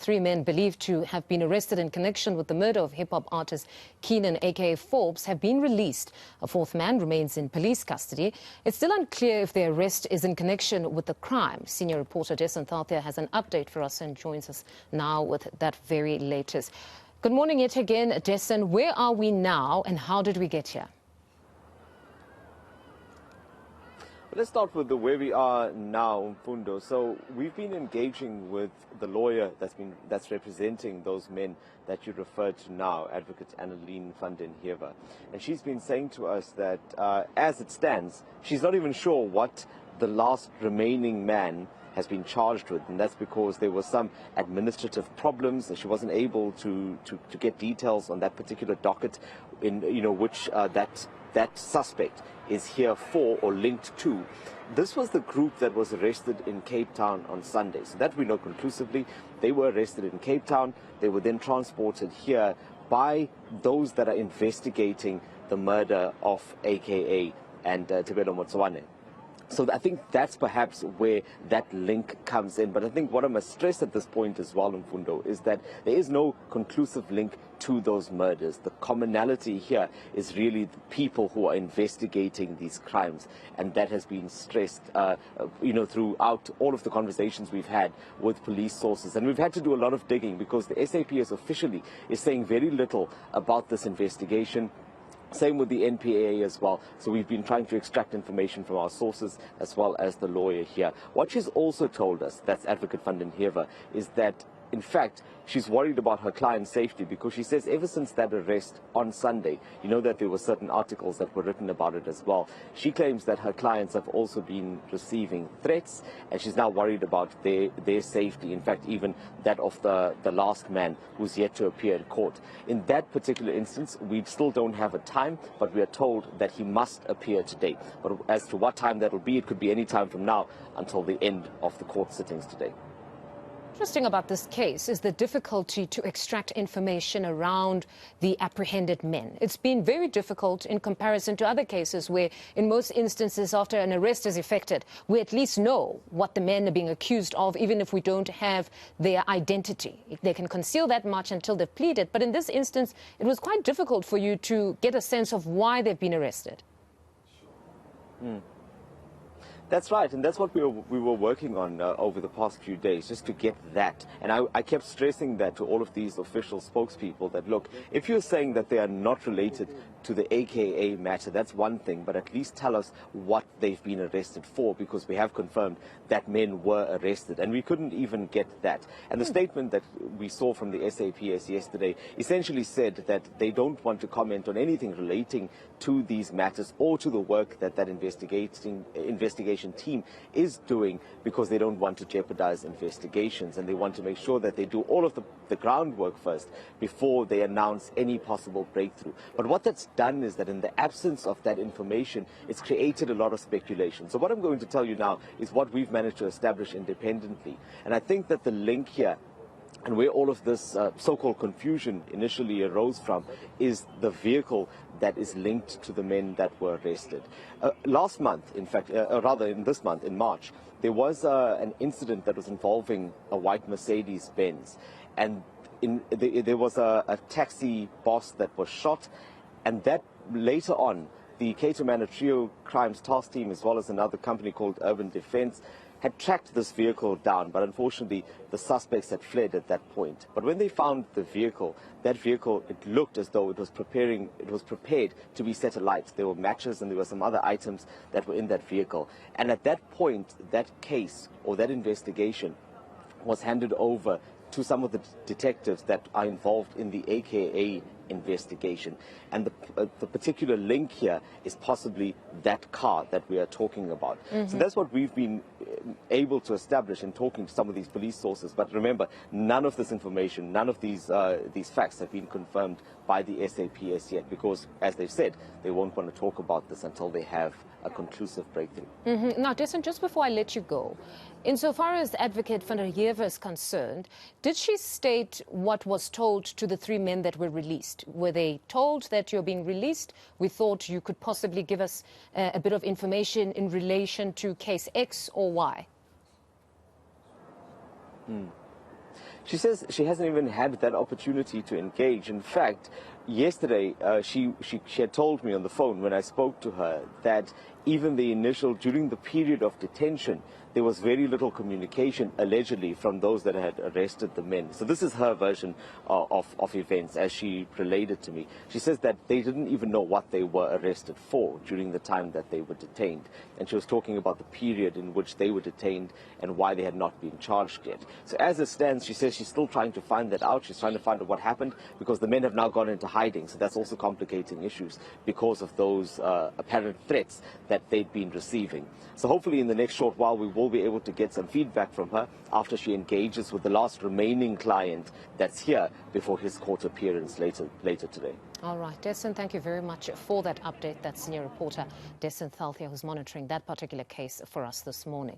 Three men believed to have been arrested in connection with the murder of hip-hop artist Kiernan AKA Forbes have been released. A fourth man remains in police custody. It's still unclear if their arrest is in connection with the crime. Senior reporter Dasen Thathiah has an update for us and joins us now with that very latest. Good morning yet again, Dasen. Where are we now and how did we get here? Let's start with where we are now, Mfundo. So we've been engaging with the lawyer that's representing those men that you referred to now, Advocate Annelien van den Heever. And she's been saying to us that as it stands, she's not even sure what the last remaining man has been charged with, and that's because there were some administrative problems and she wasn't able to get details on that particular docket in which that suspect is here for or linked to. This was the group that was arrested in Cape Town on Sunday. So that we know conclusively. They were arrested in Cape Town. They were then transported here by those that are investigating the murder of AKA and Tebelo Motsoane. So I think that's perhaps where that link comes in. But I think what I must stress at this point as well, Mfundo, is that there is no conclusive link to those murders. The commonality here is really the people who are investigating these crimes. And that has been stressed, throughout all of the conversations we've had with police sources. And we've had to do a lot of digging because the SAPS officially is saying very little about this investigation. Same with the eNCA as well. So we've been trying to extract information from our sources as well as the lawyer here. What she's also told us, that's Advocate van den Heever, is that in fact, she's worried about her client's safety because she says ever since that arrest on Sunday, you know that there were certain articles that were written about it as well. She claims that her clients have also been receiving threats and she's now worried about their safety. In fact, even that of the last man who's yet to appear in court. In that particular instance, we still don't have a time, but we are told that he must appear today. But as to what time that will be, it could be any time from now until the end of the court sittings today. Interesting about this case is the difficulty to extract information around the apprehended men. It's been very difficult in comparison to other cases where in most instances after an arrest is effected, we at least know what the men are being accused of, even if we don't have their identity. They can conceal that much until they've pleaded. But in this instance, it was quite difficult for you to get a sense of why they've been arrested. That's right, and that's what we were working on over the past few days, just to get that. And I kept stressing that to all of these official spokespeople that, look, if you're saying that they are not related to the AKA matter, that's one thing, but at least tell us what they've been arrested for, because we have confirmed that men were arrested, and we couldn't even get that. And the statement that we saw from the SAPS yesterday essentially said that they don't want to comment on anything relating to these matters or to the work that investigation team is doing, because they don't want to jeopardize investigations and they want to make sure that they do all of the groundwork first before they announce any possible breakthrough. But what that's done is that in the absence of that information, it's created a lot of speculation. So what I'm going to tell you now is what we've managed to establish independently. And I think that the link here and where all of this so-called confusion initially arose from is the vehicle that is linked to the men that were arrested. Last month, in fact, rather in this month, in March, there was an incident that was involving a white Mercedes-Benz. And there was a taxi boss that was shot, and that later on, the Cato Manor Trio Crimes Task Team, as well as another company called Urban Defense, had tracked this vehicle down, but unfortunately the suspects had fled at that point. But when they found the vehicle, that vehicle, it looked as though it was prepared to be set alight. There were matches and there were some other items that were in that vehicle. And at that point, that case or that investigation was handed over to some of the detectives that are involved in the AKA investigation. And the particular link here is possibly that car that we are talking about. So that's what we've been able to establish in talking to some of these police sources. But remember, none of this information, none of these facts have been confirmed by the SAPS yet, because, as they've said, they won't want to talk about this until they have a conclusive breakthrough. Now, Dasen, just before I let you go, insofar as Advocate van der Heever is concerned, did she state what was told to the three men that were released? Were they told that you're being released? We thought you could possibly give us a bit of information in relation to case X or Y. She says she hasn't even had that opportunity to engage. In fact, yesterday she had told me on the phone when I spoke to her that even during the period of detention, there was very little communication, allegedly, from those that had arrested the men. So this is her version of events as she relayed it to me. She says that they didn't even know what they were arrested for during the time that they were detained. And she was talking about the period in which they were detained and why they had not been charged yet. So as it stands, she says she's still trying to find that out. She's trying to find out what happened because the men have now gone into hiding. So that's also complicating issues because of those apparent threats that they'd been receiving. So hopefully in the next short while we will be able to get some feedback from her after she engages with the last remaining client that's here before his court appearance later today. All right, Dasen, thank you very much for that update. That's senior reporter Dasen Thathiah, who's monitoring that particular case for us this morning.